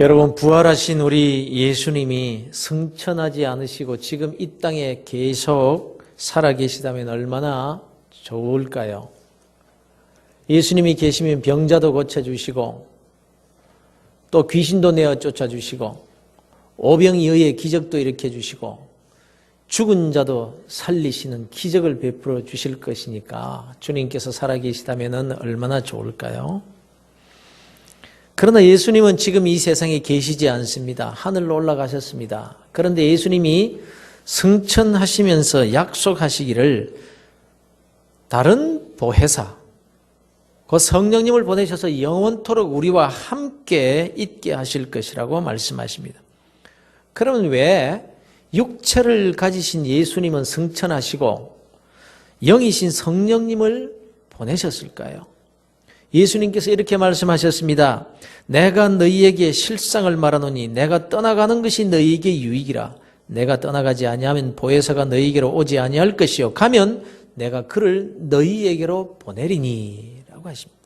여러분, 부활하신 우리 예수님이 승천하지 않으시고 지금 이 땅에 계속 살아계시다면 얼마나 좋을까요? 예수님이 계시면 병자도 고쳐주시고 또 귀신도 내어 쫓아주시고 오병이어의 기적도 일으켜주시고 죽은 자도 살리시는 기적을 베풀어 주실 것이니까 주님께서 살아계시다면 얼마나 좋을까요? 그러나 예수님은 지금 이 세상에 계시지 않습니다. 하늘로 올라가셨습니다. 그런데 예수님이 승천하시면서 약속하시기를 다른 보혜사, 그 성령님을 보내셔서 영원토록 우리와 함께 있게 하실 것이라고 말씀하십니다. 그러면 왜 육체를 가지신 예수님은 승천하시고 영이신 성령님을 보내셨을까요? 예수님께서 이렇게 말씀하셨습니다. 내가 너희에게 실상을 말하노니 내가 떠나가는 것이 너희에게 유익이라. 내가 떠나가지 아니하면 보혜사가 너희에게로 오지 아니할 것이요 가면 내가 그를 너희에게로 보내리니 라고 하십니다.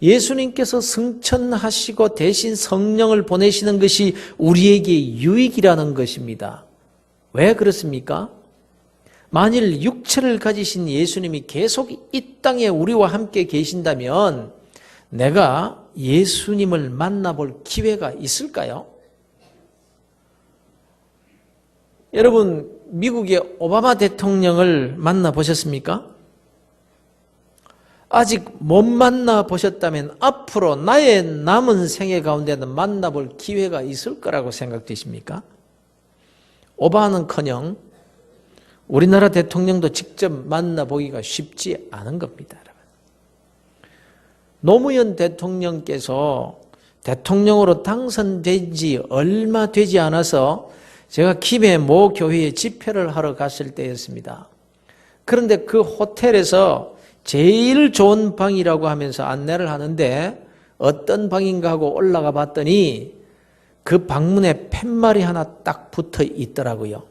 예수님께서 승천하시고 대신 성령을 보내시는 것이 우리에게 유익이라는 것입니다. 왜 그렇습니까? 만일 육체를 가지신 예수님이 계속 이 땅에 우리와 함께 계신다면 내가 예수님을 만나볼 기회가 있을까요? 여러분, 미국의 오바마 대통령을 만나보셨습니까? 아직 못 만나보셨다면 앞으로 나의 남은 생애 가운데는 만나볼 기회가 있을 거라고 생각되십니까? 오바마는커녕 우리나라 대통령도 직접 만나보기가 쉽지 않은 겁니다. 노무현 대통령께서 대통령으로 당선된 지 얼마 되지 않아서 제가 김해 모 교회에 집회를 하러 갔을 때였습니다. 그런데 그 호텔에서 제일 좋은 방이라고 하면서 안내를 하는데 어떤 방인가 하고 올라가 봤더니 그 방문에 팻말이 하나 딱 붙어 있더라고요.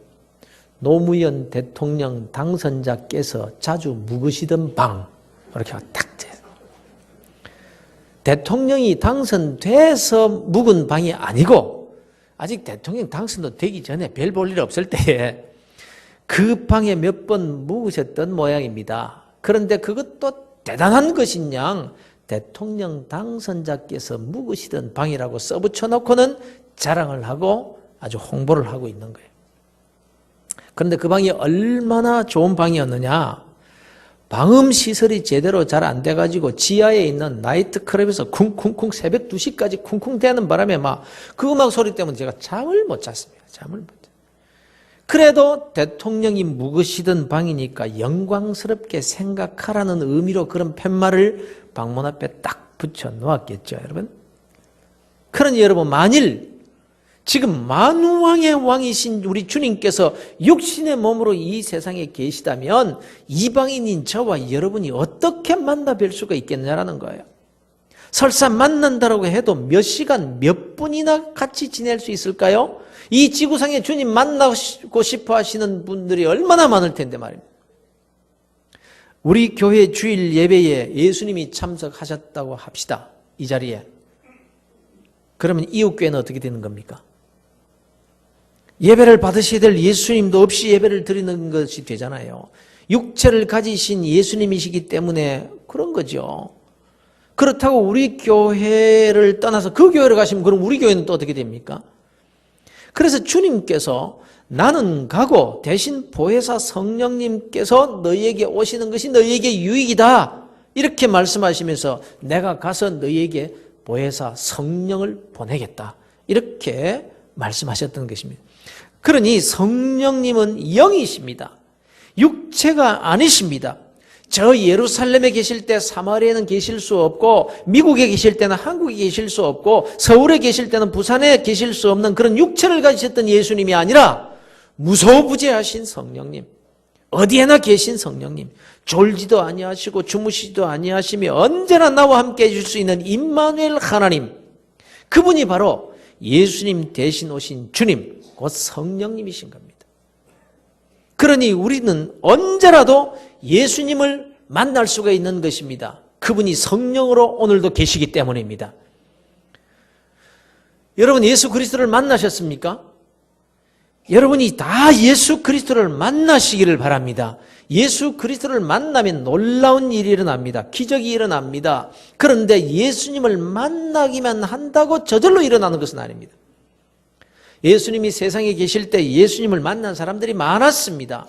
노무현 대통령 당선자께서 자주 묵으시던 방, 이렇게 딱 돼요. 대통령이 당선돼서 묵은 방이 아니고 아직 대통령 당선도 되기 전에 별 볼 일 없을 때에 그 방에 몇 번 묵으셨던 모양입니다. 그런데 그것도 대단한 것인 양 대통령 당선자께서 묵으시던 방이라고 써붙여 놓고는 자랑을 하고 아주 홍보를 하고 있는 거예요. 그런데 그 방이 얼마나 좋은 방이었느냐? 방음 시설이 제대로 잘 안 돼가지고 지하에 있는 나이트클럽에서 쿵쿵쿵 새벽 2시까지 쿵쿵 대는 바람에 그 음악 소리 때문에 제가 잠을 못 잤습니다. 잠을 못 잤어요. 그래도 대통령이 묵으시던 방이니까 영광스럽게 생각하라는 의미로 그런 팻말을 방문 앞에 딱 붙여 놓았겠죠, 여러분? 그러니 여러분, 만일 지금 만왕의 왕이신 우리 주님께서 육신의 몸으로 이 세상에 계시다면 이방인인 저와 여러분이 어떻게 만나 뵐 수가 있겠냐라는 거예요. 설사 만난다라고 해도 몇 시간 몇 분이나 같이 지낼 수 있을까요? 이 지구상에 주님 만나고 싶어 하시는 분들이 얼마나 많을 텐데 말입니다. 우리 교회 주일 예배에 예수님이 참석하셨다고 합시다. 이 자리에. 그러면 이웃교회는 어떻게 되는 겁니까? 예배를 받으셔야 될 예수님도 없이 예배를 드리는 것이 되잖아요. 육체를 가지신 예수님이시기 때문에 그런 거죠. 그렇다고 우리 교회를 떠나서 그 교회를 가시면 그럼 우리 교회는 또 어떻게 됩니까? 그래서 주님께서 나는 가고 대신 보혜사 성령님께서 너희에게 오시는 것이 너희에게 유익이다. 이렇게 말씀하시면서 내가 가서 너희에게 보혜사 성령을 보내겠다. 이렇게 말씀하셨던 것입니다. 그러니 성령님은 영이십니다. 육체가 아니십니다. 저 예루살렘에 계실 때 사마리아에는 계실 수 없고 미국에 계실 때는 한국에 계실 수 없고 서울에 계실 때는 부산에 계실 수 없는 그런 육체를 가지셨던 예수님이 아니라 무소부재하신 성령님, 어디에나 계신 성령님, 졸지도 아니하시고 주무시지도 아니하시며 언제나 나와 함께 해줄 수 있는 임마누엘 하나님, 그분이 바로 예수님 대신 오신 주님, 곧 성령님이신 겁니다. 그러니 우리는 언제라도 예수님을 만날 수가 있는 것입니다. 그분이 성령으로 오늘도 계시기 때문입니다. 여러분 예수 그리스도를 만나셨습니까? 여러분이 다 예수 그리스도를 만나시기를 바랍니다. 예수 그리스도를 만나면 놀라운 일이 일어납니다. 기적이 일어납니다. 그런데 예수님을 만나기만 한다고 저절로 일어나는 것은 아닙니다. 예수님이 세상에 계실 때 예수님을 만난 사람들이 많았습니다.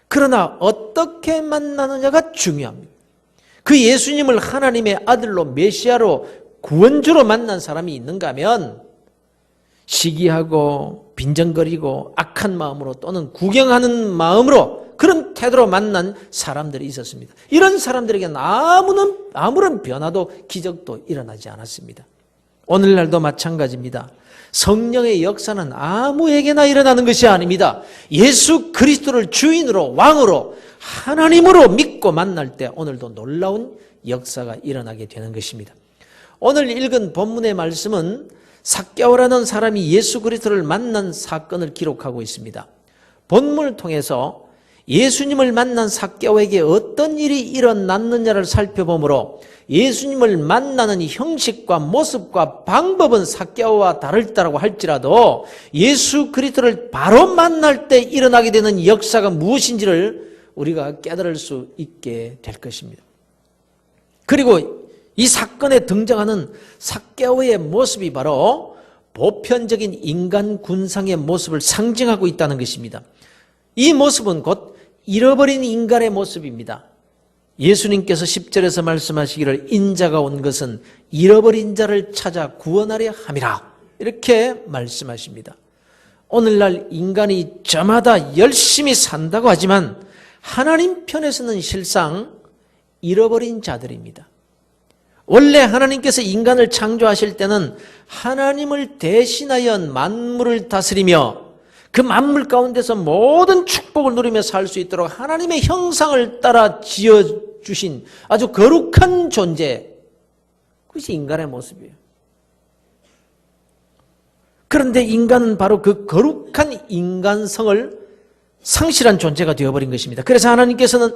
그러나 어떻게 만나느냐가 중요합니다. 그 예수님을 하나님의 아들로 메시아로 구원주로 만난 사람이 있는가 하면 시기하고 빈정거리고 악한 마음으로 또는 구경하는 마음으로 그런 태도로 만난 사람들이 있었습니다. 이런 사람들에게는 아무런 변화도 기적도 일어나지 않았습니다. 오늘날도 마찬가지입니다. 성령의 역사는 아무에게나 일어나는 것이 아닙니다. 예수 그리스도를 주인으로 왕으로 하나님으로 믿고 만날 때 오늘도 놀라운 역사가 일어나게 되는 것입니다. 오늘 읽은 본문의 말씀은 삭개오라는 사람이 예수 그리스도를 만난 사건을 기록하고 있습니다. 본문을 통해서 예수님을 만난 삭개오에게 어떤 일이 일어났느냐를 살펴보므로 예수님을 만나는 형식과 모습과 방법은 삭개오와 다르다고 할지라도 예수 그리스도를 바로 만날 때 일어나게 되는 역사가 무엇인지를 우리가 깨달을 수 있게 될 것입니다. 그리고 이 사건에 등장하는 삭개오의 모습이 바로 보편적인 인간 군상의 모습을 상징하고 있다는 것입니다. 이 모습은 곧 잃어버린 인간의 모습입니다. 예수님께서 10절에서 말씀하시기를 인자가 온 것은 잃어버린 자를 찾아 구원하려 함이라 이렇게 말씀하십니다. 오늘날 인간이 저마다 열심히 산다고 하지만 하나님 편에서는 실상 잃어버린 자들입니다. 원래 하나님께서 인간을 창조하실 때는 하나님을 대신하여 만물을 다스리며 그 만물 가운데서 모든 축복을 누리며 살 수 있도록 하나님의 형상을 따라 지어주신 아주 거룩한 존재, 그것이 인간의 모습이에요. 그런데 인간은 바로 그 거룩한 인간성을 상실한 존재가 되어버린 것입니다. 그래서 하나님께서는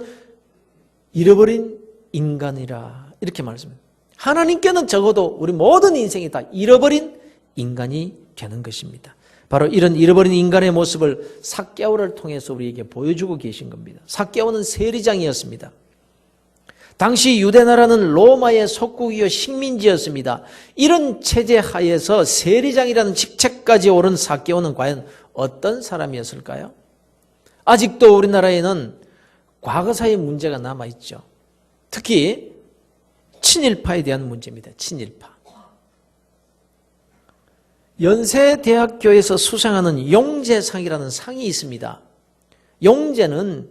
잃어버린 인간이라 이렇게 말씀합니다. 하나님께는 적어도 우리 모든 인생이 다 잃어버린 인간이 되는 것입니다. 바로 이런 잃어버린 인간의 모습을 삭개오를 통해서 우리에게 보여주고 계신 겁니다. 삭개오는 세리장이었습니다. 당시 유대나라는 로마의 속국이요 식민지였습니다. 이런 체제 하에서 세리장이라는 직책까지 오른 삭개오는 과연 어떤 사람이었을까요? 아직도 우리나라에는 과거사의 문제가 남아있죠. 특히 친일파에 대한 문제입니다. 친일파. 연세대학교에서 수상하는 용제상이라는 상이 있습니다. 용제는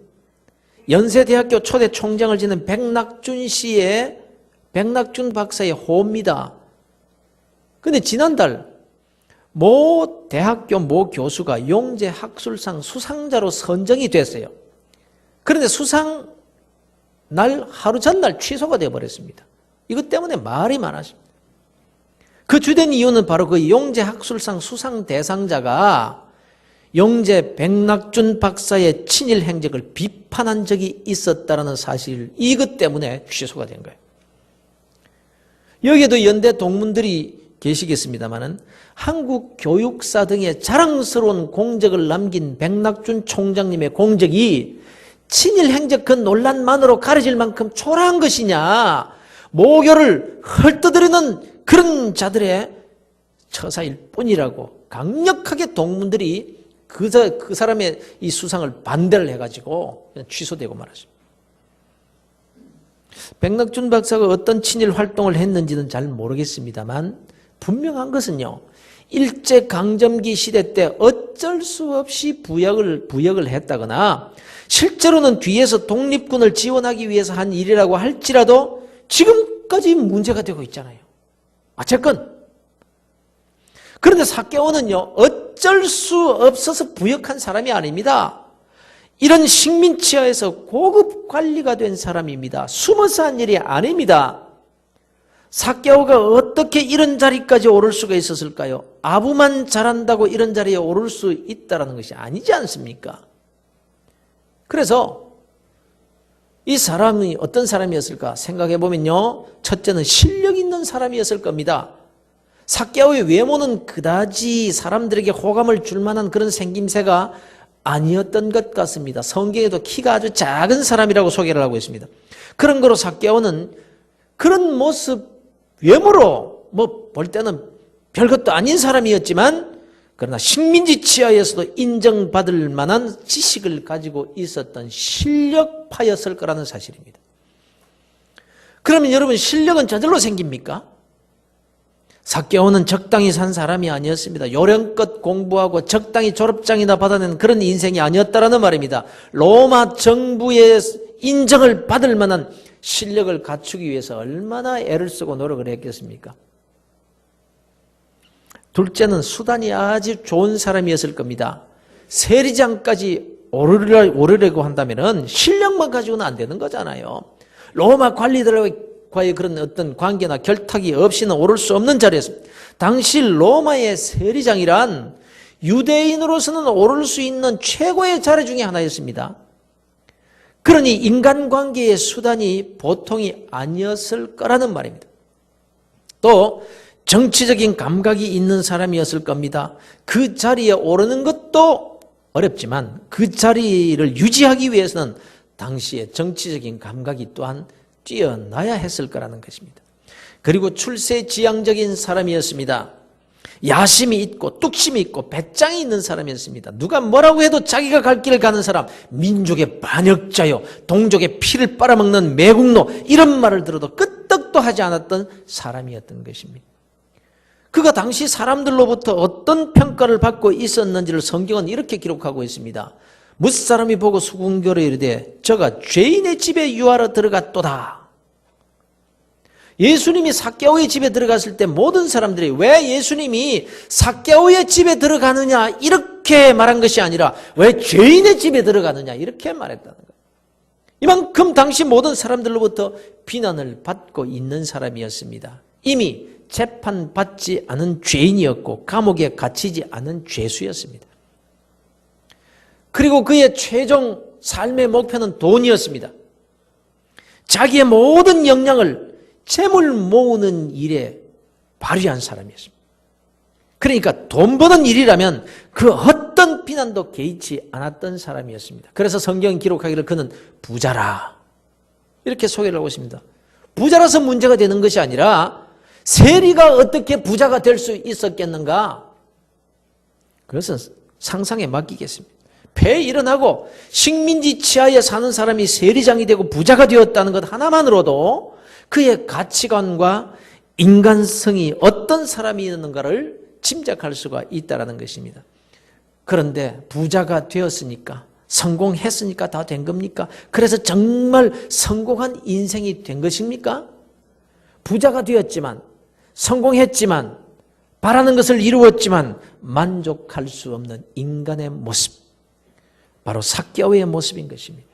연세대학교 초대 총장을 지낸 백낙준 박사의 호입니다. 그런데 지난달 모 대학교 모 교수가 용제 학술상 수상자로 선정이 됐어요. 그런데 수상 날 하루 전날 취소가 되어버렸습니다. 이것 때문에 말이 많았습니다. 그 주된 이유는 바로 그 용제 학술상 수상 대상자가 용제 백낙준 박사의 친일 행적을 비판한 적이 있었다는 사실, 이것 때문에 취소가 된 거예요. 여기에도 연대 동문들이 계시겠습니다만은 한국 교육사 등의 자랑스러운 공적을 남긴 백낙준 총장님의 공적이 친일 행적 그 논란만으로 가려질 만큼 초라한 것이냐, 모교를 헐뜯으려는 그런 자들의 처사일 뿐이라고 강력하게 동문들이 그 사람의 이 수상을 반대를 해가지고 그냥 취소되고 말았습니다. 백낙준 박사가 어떤 친일 활동을 했는지는 잘 모르겠습니다만 분명한 것은요, 일제강점기 시대 때 어쩔 수 없이 부역을 했다거나 실제로는 뒤에서 독립군을 지원하기 위해서 한 일이라고 할지라도 지금까지 문제가 되고 있잖아요. 어쨌건 그런데 삭개오는요, 어쩔 수 없어서 부역한 사람이 아닙니다. 이런 식민지하에서 고급 관리가 된 사람입니다. 숨어서 한 일이 아닙니다. 삭개오가 어떻게 이런 자리까지 오를 수가 있었을까요? 아부만 잘한다고 이런 자리에 오를 수 있다는 것이 아니지 않습니까? 그래서 이 사람이 어떤 사람이었을까 생각해 보면요, 첫째는 실력 있는 사람이었을 겁니다. 삭개오의 외모는 그다지 사람들에게 호감을 줄 만한 그런 생김새가 아니었던 것 같습니다. 성경에도 키가 아주 작은 사람이라고 소개를 하고 있습니다. 그런 거로 삭개오는 그런 모습, 외모로 볼 때는 별것도 아닌 사람이었지만 그러나 식민지 치하에서도 인정받을 만한 지식을 가지고 있었던 실력파였을 거라는 사실입니다. 그러면 여러분, 실력은 저절로 생깁니까? 삭개오는 적당히 산 사람이 아니었습니다. 요령껏 공부하고 적당히 졸업장이나 받아낸 그런 인생이 아니었다라는 말입니다. 로마 정부의 인정을 받을 만한 실력을 갖추기 위해서 얼마나 애를 쓰고 노력을 했겠습니까? 둘째는 수단이 아주 좋은 사람이었을 겁니다. 세리장까지 오르려고 한다면 실력만 가지고는 안 되는 거잖아요. 로마 관리들과의 그런 어떤 관계나 결탁이 없이는 오를 수 없는 자리였습니다. 당시 로마의 세리장이란 유대인으로서는 오를 수 있는 최고의 자리 중에 하나였습니다. 그러니 인간관계의 수단이 보통이 아니었을 거라는 말입니다. 또 정치적인 감각이 있는 사람이었을 겁니다. 그 자리에 오르는 것도 어렵지만 그 자리를 유지하기 위해서는 당시에 정치적인 감각이 또한 뛰어나야 했을 거라는 것입니다. 그리고 출세지향적인 사람이었습니다. 야심이 있고 뚝심이 있고 배짱이 있는 사람이었습니다. 누가 뭐라고 해도 자기가 갈 길을 가는 사람, 민족의 반역자요, 동족의 피를 빨아먹는 매국노, 이런 말을 들어도 끄떡도 하지 않았던 사람이었던 것입니다. 그가 당시 사람들로부터 어떤 평가를 받고 있었는지를 성경은 이렇게 기록하고 있습니다. 무사람이 보고 수군교로 이르되 저가 죄인의 집에 유하러 들어갔도다. 예수님이 삭개오의 집에 들어갔을 때 모든 사람들이 왜 예수님이 삭개오의 집에 들어가느냐 이렇게 말한 것이 아니라 왜 죄인의 집에 들어가느냐 이렇게 말했다는 거예요. 이만큼 당시 모든 사람들로부터 비난을 받고 있는 사람이었습니다. 이미 재판받지 않은 죄인이었고 감옥에 갇히지 않은 죄수였습니다. 그리고 그의 최종 삶의 목표는 돈이었습니다. 자기의 모든 역량을 재물 모으는 일에 발휘한 사람이었습니다. 그러니까 돈 버는 일이라면 그 어떤 비난도 개의치 않았던 사람이었습니다. 그래서 성경이 기록하기를 그는 부자라 이렇게 소개를 하고 있습니다. 부자라서 문제가 되는 것이 아니라 세리가 어떻게 부자가 될 수 있었겠는가? 그것은 상상에 맡기겠습니다. 폐에 일어나고 식민지 치하에 사는 사람이 세리장이 되고 부자가 되었다는 것 하나만으로도 그의 가치관과 인간성이 어떤 사람이었는가를 짐작할 수가 있다는 것입니다. 그런데 부자가 되었으니까, 성공했으니까 다 된 겁니까? 그래서 정말 성공한 인생이 된 것입니까? 부자가 되었지만, 성공했지만, 바라는 것을 이루었지만 만족할 수 없는 인간의 모습, 바로 삭개오의 모습인 것입니다.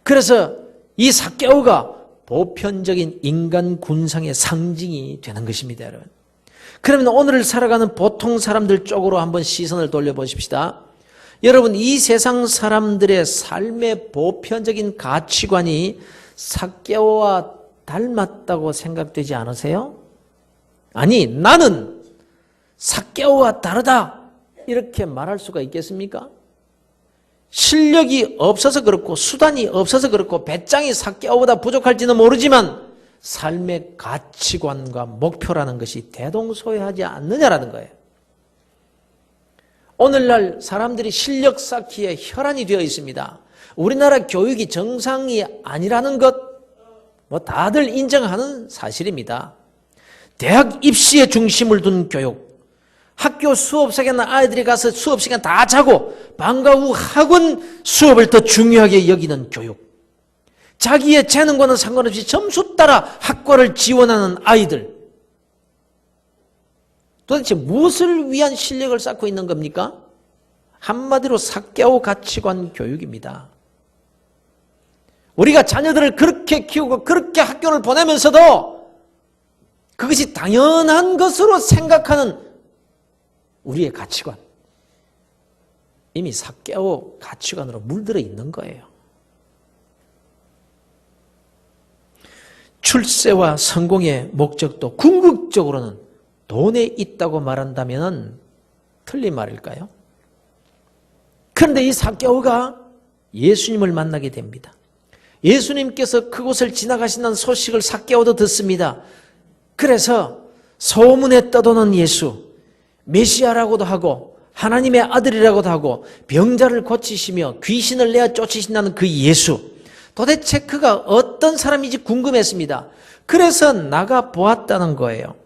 그래서 이 삭개오가 보편적인 인간 군상의 상징이 되는 것입니다, 여러분. 그러면 오늘을 살아가는 보통 사람들 쪽으로 한번 시선을 돌려보십시다. 여러분, 이 세상 사람들의 삶의 보편적인 가치관이 삭개오와 닮았다고 생각되지 않으세요? 아니, 나는 삭개오와 다르다 이렇게 말할 수가 있겠습니까? 실력이 없어서 그렇고 수단이 없어서 그렇고 배짱이 삭개오보다 부족할지는 모르지만 삶의 가치관과 목표라는 것이 대동소이하지 않느냐라는 거예요. 오늘날 사람들이 실력 쌓기에 혈안이 되어 있습니다. 우리나라 교육이 정상이 아니라는 것 다들 인정하는 사실입니다. 대학 입시에 중심을 둔 교육, 학교 수업 시간에 아이들이 가서 수업 시간 다 자고 방과 후 학원 수업을 더 중요하게 여기는 교육, 자기의 재능과는 상관없이 점수 따라 학과를 지원하는 아이들, 도대체 무엇을 위한 실력을 쌓고 있는 겁니까? 한마디로 삭개오 가치관 교육입니다. 우리가 자녀들을 그렇게 키우고 그렇게 학교를 보내면서도 그것이 당연한 것으로 생각하는 우리의 가치관, 이미 삭개오 가치관으로 물들어 있는 거예요. 출세와 성공의 목적도 궁극적으로는 돈에 있다고 말한다면 틀린 말일까요? 그런데 이 삭개오가 예수님을 만나게 됩니다. 예수님께서 그곳을 지나가신다는 소식을 삭개오도 듣습니다. 그래서 소문에 떠도는 예수, 메시아라고도 하고 하나님의 아들이라고도 하고 병자를 고치시며 귀신을 내어 쫓으신다는 그 예수, 도대체 그가 어떤 사람인지 궁금했습니다. 그래서 나가 보았다는 거예요.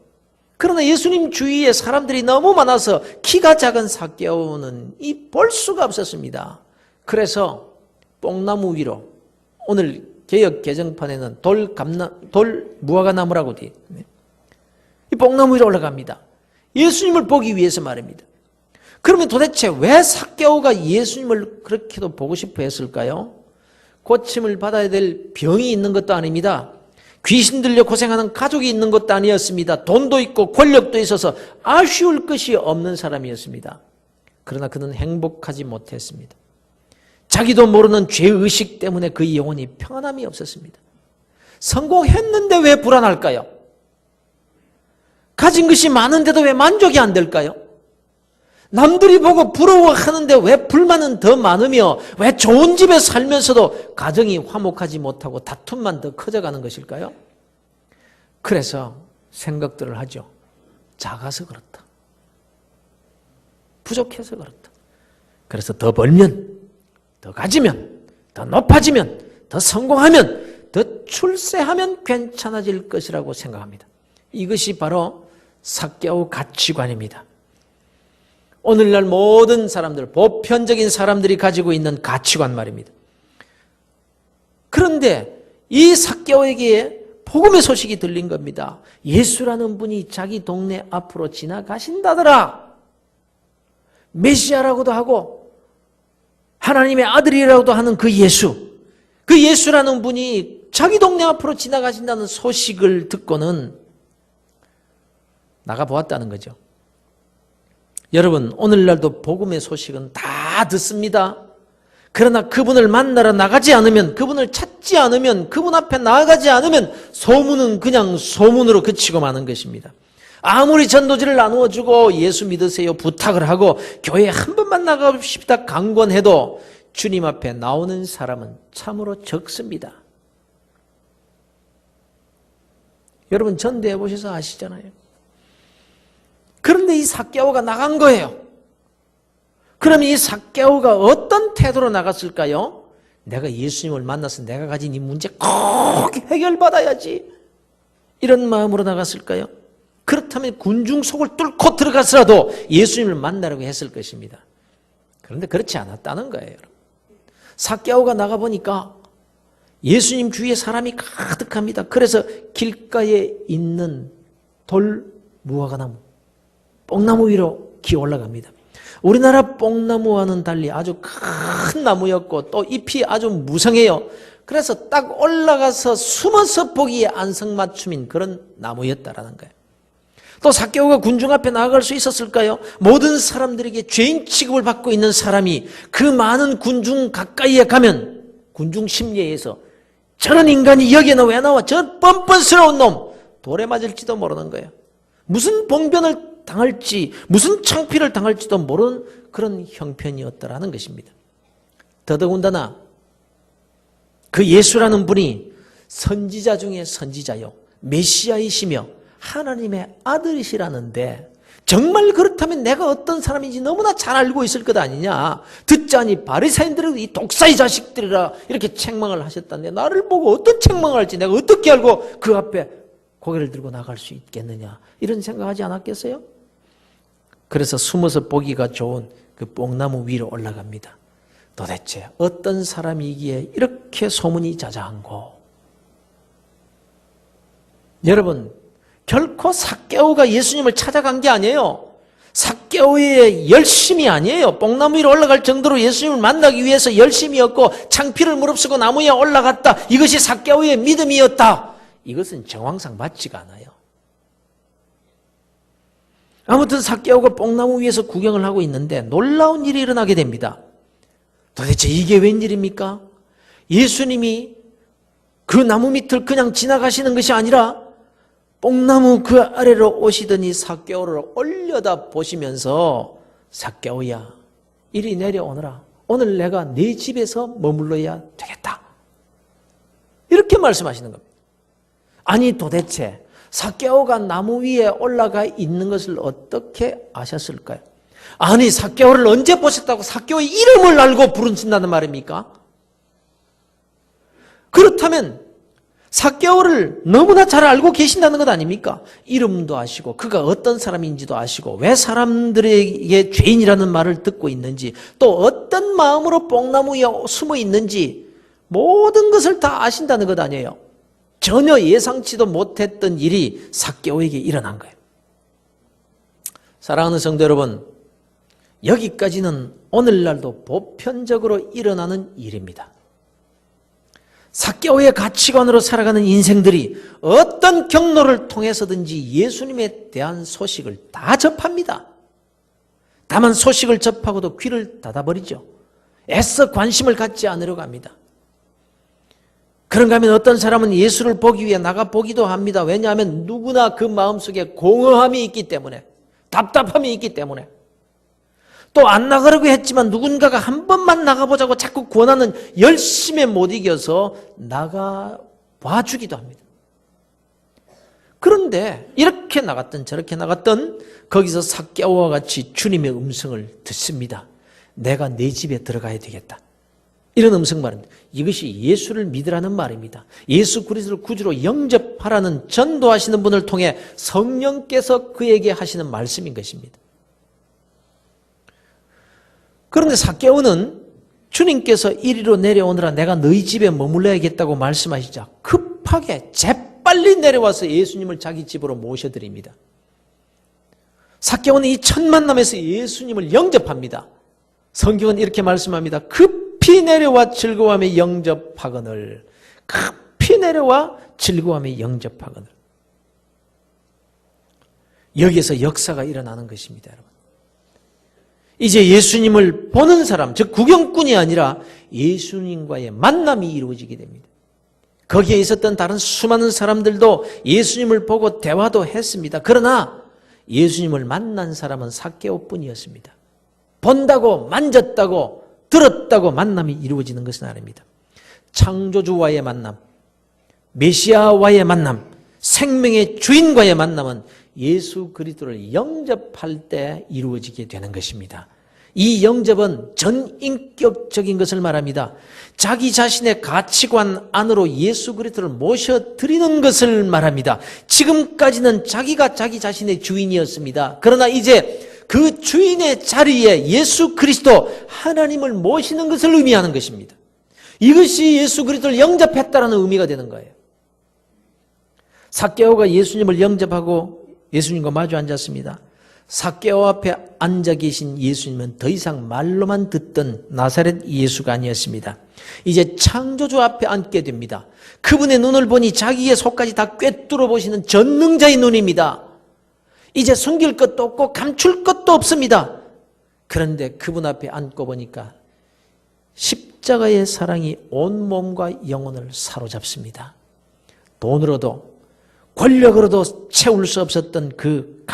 그러나 예수님 주위에 사람들이 너무 많아서 키가 작은 삭개오는 볼 수가 없었습니다. 그래서 뽕나무 위로, 오늘 개역 개정판에는 돌 무화과나무라고 되어 있네. 이 뽕나무 위로 올라갑니다. 예수님을 보기 위해서 말입니다. 그러면 도대체 왜 삭개오가 예수님을 그렇게도 보고 싶어 했을까요? 고침을 받아야 될 병이 있는 것도 아닙니다. 귀신 들려 고생하는 가족이 있는 것도 아니었습니다. 돈도 있고 권력도 있어서 아쉬울 것이 없는 사람이었습니다. 그러나 그는 행복하지 못했습니다. 자기도 모르는 죄의식 때문에 그의 영혼이 평안함이 없었습니다. 성공했는데 왜 불안할까요? 가진 것이 많은데도 왜 만족이 안 될까요? 남들이 보고 부러워하는데 왜 불만은 더 많으며 왜 좋은 집에 살면서도 가정이 화목하지 못하고 다툼만 더 커져가는 것일까요? 그래서 생각들을 하죠. 작아서 그렇다. 부족해서 그렇다. 그래서 더 벌면, 더 가지면, 더 높아지면, 더 성공하면, 더 출세하면 괜찮아질 것이라고 생각합니다. 이것이 바로 삭개오 가치관입니다. 오늘날 모든 사람들, 보편적인 사람들이 가지고 있는 가치관 말입니다. 그런데 이 삭개오에게 복음의 소식이 들린 겁니다. 예수라는 분이 자기 동네 앞으로 지나가신다더라. 메시아라고도 하고 하나님의 아들이라고도 하는 그 예수, 그 예수라는 분이 자기 동네 앞으로 지나가신다는 소식을 듣고는 나가보았다는 거죠. 여러분, 오늘날도 복음의 소식은 다 듣습니다. 그러나 그분을 만나러 나가지 않으면, 그분을 찾지 않으면, 그분 앞에 나아가지 않으면 소문은 그냥 소문으로 그치고 마는 것입니다. 아무리 전도지를 나누어주고 예수 믿으세요 부탁을 하고 교회에 한 번만 나가봅시다 강권해도 주님 앞에 나오는 사람은 참으로 적습니다. 여러분 전도해 보셔서 아시잖아요. 그런데 이 삭개오가 나간 거예요. 그러면 이 삭개오가 어떤 태도로 나갔을까요? 내가 예수님을 만나서 내가 가진 이 문제 꼭 해결받아야지. 이런 마음으로 나갔을까요? 그렇다면 군중 속을 뚫고 들어가서라도 예수님을 만나려고 했을 것입니다. 그런데 그렇지 않았다는 거예요. 삭개오가 나가보니까 예수님 주위에 사람이 가득합니다. 그래서 길가에 있는 돌 무화과나무, 뽕나무 위로 기어 올라갑니다. 우리나라 뽕나무와는 달리 아주 큰 나무였고 또 잎이 아주 무성해요. 그래서 딱 올라가서 숨어서 보기에 안성맞춤인 그런 나무였다라는 거예요. 또 삭개오가 군중 앞에 나아갈 수 있었을까요? 모든 사람들에게 죄인 취급을 받고 있는 사람이 그 많은 군중 가까이에 가면 군중 심리에서 저런 인간이 여기는 왜 나와? 저 뻔뻔스러운 놈! 돌에 맞을지도 모르는 거예요. 무슨 봉변을 당할지, 무슨 창피를 당할지도 모르는 그런 형편이었다라는 것입니다. 더더군다나 그 예수라는 분이 선지자 중에 선지자요, 메시아이시며 하나님의 아들이시라는데 정말 그렇다면 내가 어떤 사람인지 너무나 잘 알고 있을 것 아니냐. 듣자니 바리새인들은 이 독사의 자식들이라 이렇게 책망을 하셨다는데 나를 보고 어떤 책망을 할지 내가 어떻게 알고 그 앞에 고개를 들고 나갈 수 있겠느냐. 이런 생각하지 않았겠어요? 그래서 숨어서 보기가 좋은 그 뽕나무 위로 올라갑니다. 도대체 어떤 사람이기에 이렇게 소문이 자자한고. 여러분 결코 삭개오가 예수님을 찾아간 게 아니에요. 삭개오의 열심이 아니에요. 뽕나무 위로 올라갈 정도로 예수님을 만나기 위해서 열심이었고 창피를 무릅쓰고 나무 위에 올라갔다. 이것이 삭개오의 믿음이었다. 이것은 정황상 맞지가 않아요. 아무튼 삭개오가 뽕나무 위에서 구경을 하고 있는데 놀라운 일이 일어나게 됩니다. 도대체 이게 웬일입니까? 예수님이 그 나무 밑을 그냥 지나가시는 것이 아니라 뽕나무 그 아래로 오시더니 삭개오를 올려다 보시면서 삭개오야 이리 내려오너라. 오늘 내가 네 집에서 머물러야 되겠다. 이렇게 말씀하시는 겁니다. 아니 도대체 삭개오가 나무 위에 올라가 있는 것을 어떻게 아셨을까요? 아니 삭개오를 언제 보셨다고 삭개오의 이름을 알고 부르신다는 말입니까? 그렇다면 삭개오를 너무나 잘 알고 계신다는 것 아닙니까? 이름도 아시고 그가 어떤 사람인지도 아시고 왜 사람들에게 죄인이라는 말을 듣고 있는지 또 어떤 마음으로 뽕나무 위에 숨어 있는지 모든 것을 다 아신다는 것 아니에요. 전혀 예상치도 못했던 일이 삭개오에게 일어난 거예요. 사랑하는 성도 여러분, 여기까지는 오늘날도 보편적으로 일어나는 일입니다. 삭개오의 가치관으로 살아가는 인생들이 어떤 경로를 통해서든지 예수님에 대한 소식을 다 접합니다. 다만 소식을 접하고도 귀를 닫아버리죠. 애써 관심을 갖지 않으려고 합니다. 그런가 하면 어떤 사람은 예수를 보기 위해 나가보기도 합니다. 왜냐하면 누구나 그 마음속에 공허함이 있기 때문에, 답답함이 있기 때문에. 또 안 나가려고 했지만 누군가가 한 번만 나가보자고 자꾸 권하는 열심에 못 이겨서 나가봐 주기도 합니다. 그런데 이렇게 나갔던 저렇게 나갔던 거기서 삭개오와 같이 주님의 음성을 듣습니다. 내가 네 집에 들어가야 되겠다. 이런 음성 말입니다. 이것이 예수를 믿으라는 말입니다. 예수 그리스도를 구주로 영접하라는 전도하시는 분을 통해 성령께서 그에게 하시는 말씀인 것입니다. 그런데 삭개오는 주님께서 이리로 내려오느라 내가 너희 집에 머물러야겠다고 말씀하시자 급하게 재빨리 내려와서 예수님을 자기 집으로 모셔드립니다. 삭개오는 이 첫 만남에서 예수님을 영접합니다. 성경은 이렇게 말씀합니다. 급히 내려와 즐거움에 영접하거늘. 급히 내려와 즐거움에 영접하거늘. 여기에서 역사가 일어나는 것입니다, 여러분. 이제 예수님을 보는 사람, 즉 구경꾼이 아니라 예수님과의 만남이 이루어지게 됩니다. 거기에 있었던 다른 수많은 사람들도 예수님을 보고 대화도 했습니다. 그러나 예수님을 만난 사람은 삭개오뿐이었습니다. 본다고 만졌다고 들었다고 만남이 이루어지는 것은 아닙니다. 창조주와의 만남, 메시아와의 만남, 생명의 주인과의 만남은 예수 그리스도를 영접할 때 이루어지게 되는 것입니다. 이 영접은 전인격적인 것을 말합니다. 자기 자신의 가치관 안으로 예수 그리스도를 모셔드리는 것을 말합니다. 지금까지는 자기가 자기 자신의 주인이었습니다. 그러나 이제 그 주인의 자리에 예수 그리스도 하나님을 모시는 것을 의미하는 것입니다. 이것이 예수 그리스도를 영접했다는 의미가 되는 거예요. 삭개오가 예수님을 영접하고 예수님과 마주 앉았습니다. 삭개오 앞에 앉아 계신 예수님은 더 이상 말로만 듣던 나사렛 예수가 아니었습니다. 이제 창조주 앞에 앉게 됩니다. 그분의 눈을 보니 자기의 속까지 다 꿰뚫어 보시는 전능자의 눈입니다. 이제 숨길 것도 없고 감출 것도 없습니다. 그런데 그분 앞에 앉고 보니까 십자가의 사랑이 온 몸과 영혼을 사로잡습니다. 돈으로도 권력으로도 채울 수 없었던 그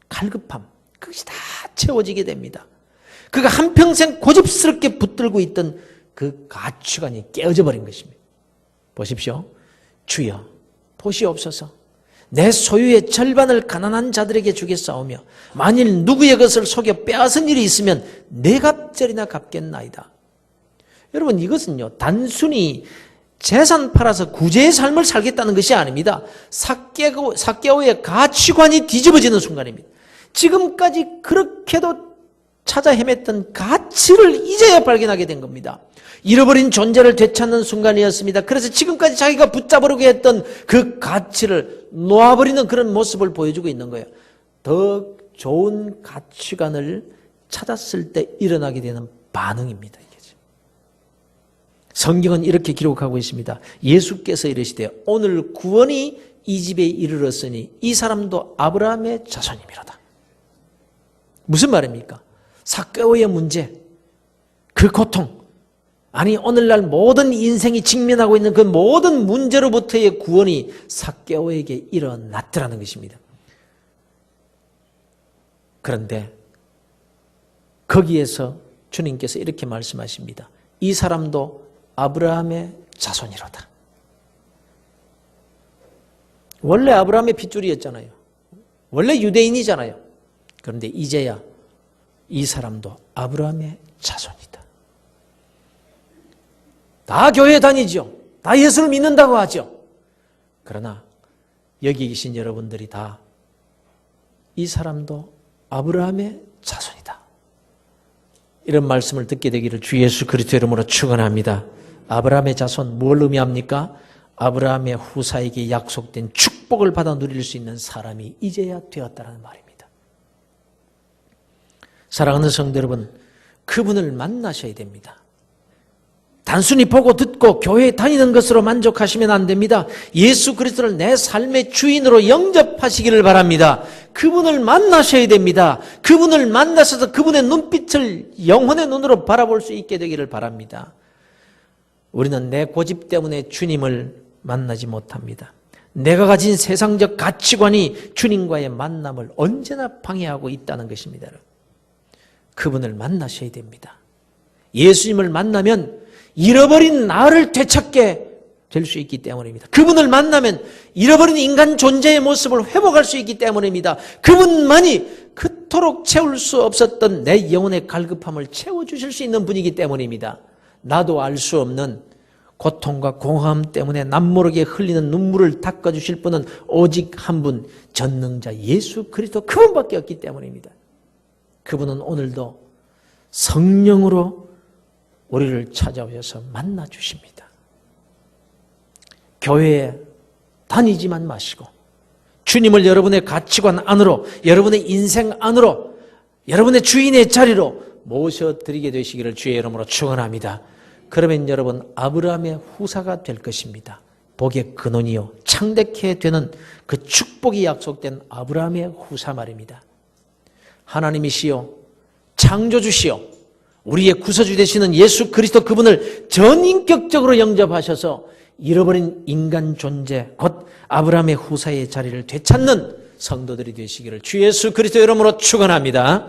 갈급함, 그것이 다 채워지게 됩니다. 그가 한평생 고집스럽게 붙들고 있던 그 가치관이 깨어져 버린 것입니다. 보십시오. 주여 보시옵소서. 내 소유의 절반을 가난한 자들에게 주겠사오며 만일 누구의 것을 속여 빼앗은 일이 있으면 네 갑절이나 갚겠나이다. 여러분 이것은요 단순히 재산 팔아서 구제의 삶을 살겠다는 것이 아닙니다. 삭개오의 가치관이 뒤집어지는 순간입니다. 지금까지 그렇게도 찾아 헤맸던 가치를 이제야 발견하게 된 겁니다. 잃어버린 존재를 되찾는 순간이었습니다. 그래서 지금까지 자기가 붙잡으려고 했던 그 가치를 놓아버리는 그런 모습을 보여주고 있는 거예요. 더 좋은 가치관을 찾았을 때 일어나게 되는 반응입니다. 성경은 이렇게 기록하고 있습니다. 예수께서 이르시되 오늘 구원이 이 집에 이르렀으니 이 사람도 아브라함의 자손이미로다. 무슨 말입니까? 삭개오의 문제, 그 고통, 아니 오늘날 모든 인생이 직면하고 있는 그 모든 문제로부터의 구원이 삭개오에게 일어났더라는 것입니다. 그런데 거기에서 주님께서 이렇게 말씀하십니다. 이 사람도 아브라함의 자손이로다. 원래 아브라함의 핏줄이었잖아요. 원래 유대인이잖아요. 그런데 이제야 이 사람도 아브라함의 자손이다. 다 교회 다니죠. 다 예수를 믿는다고 하죠. 그러나 여기 계신 여러분들이 다 이 사람도 아브라함의 자손이다. 이런 말씀을 듣게 되기를 주 예수 그리스도 이름으로 축원합니다. 아브라함의 자손 뭘 의미합니까? 아브라함의 후사에게 약속된 축복을 받아 누릴 수 있는 사람이 이제야 되었다는 말입니다. 사랑하는 성도 여러분, 그분을 만나셔야 됩니다. 단순히 보고 듣고 교회에 다니는 것으로 만족하시면 안 됩니다. 예수 그리스도를 내 삶의 주인으로 영접하시기를 바랍니다. 그분을 만나셔야 됩니다. 그분을 만나셔서 그분의 눈빛을 영혼의 눈으로 바라볼 수 있게 되기를 바랍니다. 우리는 내 고집 때문에 주님을 만나지 못합니다. 내가 가진 세상적 가치관이 주님과의 만남을 언제나 방해하고 있다는 것입니다. 그분을 만나셔야 됩니다. 예수님을 만나면 잃어버린 나를 되찾게 될 수 있기 때문입니다. 그분을 만나면 잃어버린 인간 존재의 모습을 회복할 수 있기 때문입니다. 그분만이 그토록 채울 수 없었던 내 영혼의 갈급함을 채워주실 수 있는 분이기 때문입니다. 나도 알 수 없는 고통과 공허함 때문에 남모르게 흘리는 눈물을 닦아주실 분은 오직 한 분, 전능자 예수 그리스도 그분밖에 없기 때문입니다. 그분은 오늘도 성령으로 우리를 찾아오셔서 만나주십니다. 교회에 다니지만 마시고 주님을 여러분의 가치관 안으로, 여러분의 인생 안으로, 여러분의 주인의 자리로 모셔드리게 되시기를 주의 이름으로 축원합니다. 그러면 여러분 아브라함의 후사가 될 것입니다. 복의 근원이요 창대케 되는 그 축복이 약속된 아브라함의 후사 말입니다. 하나님이시여 창조주시여 우리의 구서주 되시는 예수 그리스도 그분을 전인격적으로 영접하셔서 잃어버린 인간 존재 곧 아브라함의 후사의 자리를 되찾는 성도들이 되시기를 주 예수 그리스도 이름으로 축원합니다.